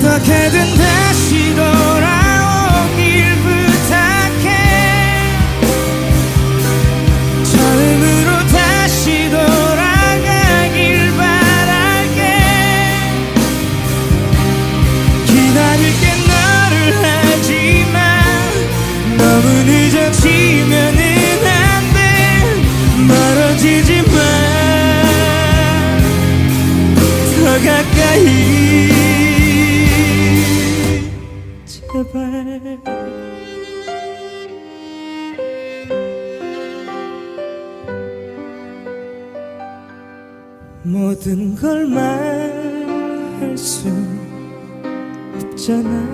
어떻게든 다시 돌아오길 부탁해. 처음으로 다시 돌아가길 바랄게. 기다릴게 너를 하지만 너무 늦어지면은 안돼. 멀어지지 마, 더 가까이 제발. 모든 걸 말할 수 없잖아.